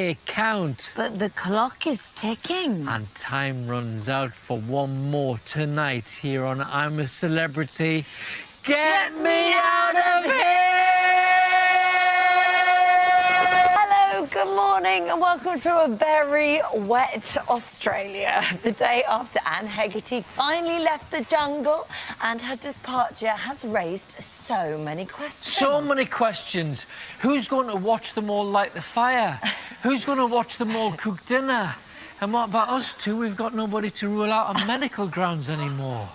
day count. But the clock is ticking. And time runs out for one more tonight here on I'm a Celebrity. Get me out of here! Hello, good morning and welcome to a very wet Australia. The day after Anne Hegarty finally left the jungle and her departure has raised so many questions. So many questions. Who's going to watch them all light the fire? Who's going to watch them all cook dinner? And what about us two? We've got nobody to rule out on medical grounds anymore.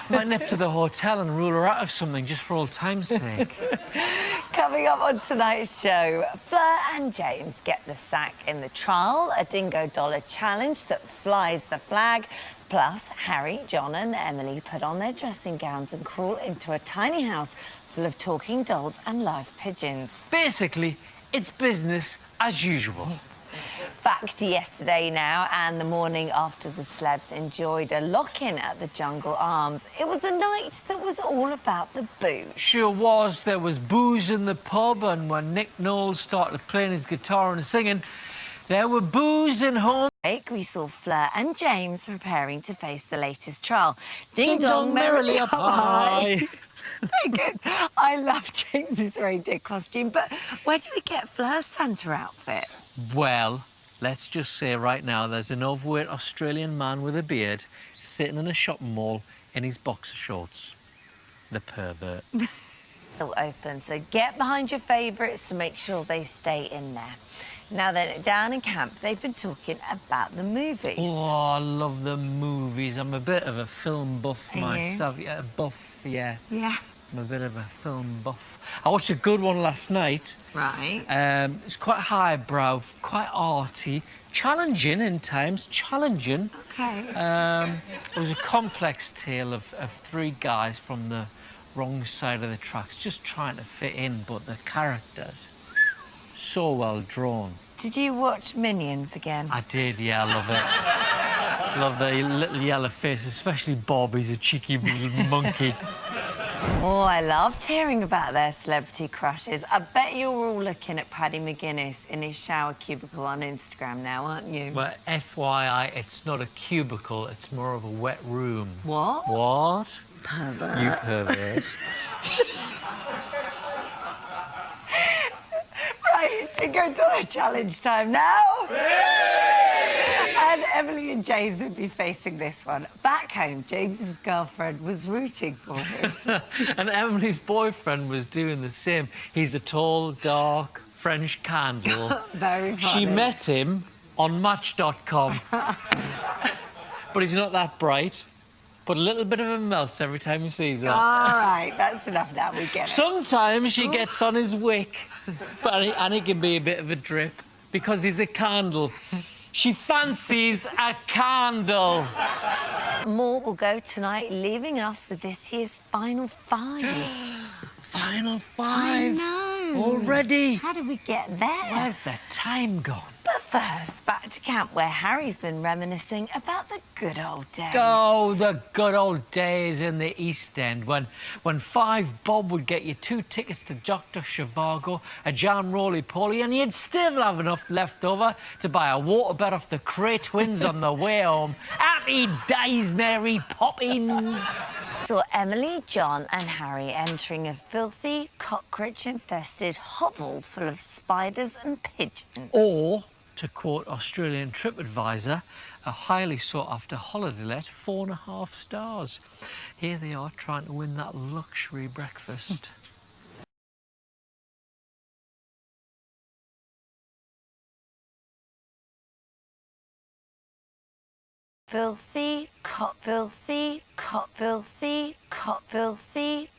Might nip to the hotel and rule her out of something just for old time's sake. Coming up on tonight's show, Fleur and James get the sack in the trial, a dingo dollar challenge that flies the flag. Plus, Harry, John and Emily put on their dressing gowns and crawl into a tiny house full of talking dolls and live pigeons. Basically, it's business as usual. Back to yesterday now and the morning after the celebs enjoyed a lock-in at the Jungle Arms. It was a night that was all about the booze. Sure was. There was booze in the pub, and when Nick Knowles started playing his guitar and singing, there were booze in home. We saw Fleur and James preparing to face the latest trial. Ding dong merrily up high. Very good. I love James's reindeer costume, but where do we get Fleur's Santa outfit? Well, let's just say right now there's an overweight Australian man with a beard sitting in a shopping mall in his boxer shorts. The pervert. Still open, so get behind your favourites to make sure they stay in there. Now then, down in camp, they've been talking about the movies. Oh, I love the movies. I'm a bit of a film buff myself. Yeah, buff, yeah. Yeah. I'm a bit of a film buff. I watched a good one last night. Right. It's quite highbrow, quite arty, challenging in times, challenging. Okay. It was a complex tale of three guys from the wrong side of the tracks, just trying to fit in, but the characters, so well drawn. Did you watch Minions again? I did, yeah, I love it. Love the little yellow face, especially Bob, he's a cheeky little monkey. Oh, I loved hearing about their celebrity crushes. I bet you're all looking at Paddy McGuinness in his shower cubicle on Instagram now, aren't you? Well, FYI, it's not a cubicle, it's more of a wet room. What? What? Pervert. You pervert. Right, Dingo Dollar Challenge time now. And Emily and James would be facing this one. Back home, James's girlfriend was rooting for him. And Emily's boyfriend was doing the same. He's a tall, dark French candle. Very funny. She met him on Match.com. But he's not that bright. But a little bit of a melts every time he sees her. All right, that's enough now, we get it. Sometimes she gets on his wick, and he can be a bit of a drip because he's a candle. She fancies a candle. More will go tonight, leaving us with this year's Final Five. Final I five. know. Already? How did we get there? Where's the time gone? But first, back to camp where Harry's been reminiscing about the good old days. Oh, the good old days in the East End when 5 bob would get you 2 tickets to Dr. Zhivago, a jam roly-poly, and you'd still have enough left over to buy a waterbed off the Cray twins on the way home. Happy days, Mary Poppins! Saw Emily, John and Harry entering a filthy, cockroach-infested hovel full of spiders and pigeons. Or, to quote Australian TripAdvisor, a highly sought-after holiday let, 4.5 stars. Here they are trying to win that luxury breakfast. Filthy, filthy, filthy, filthy,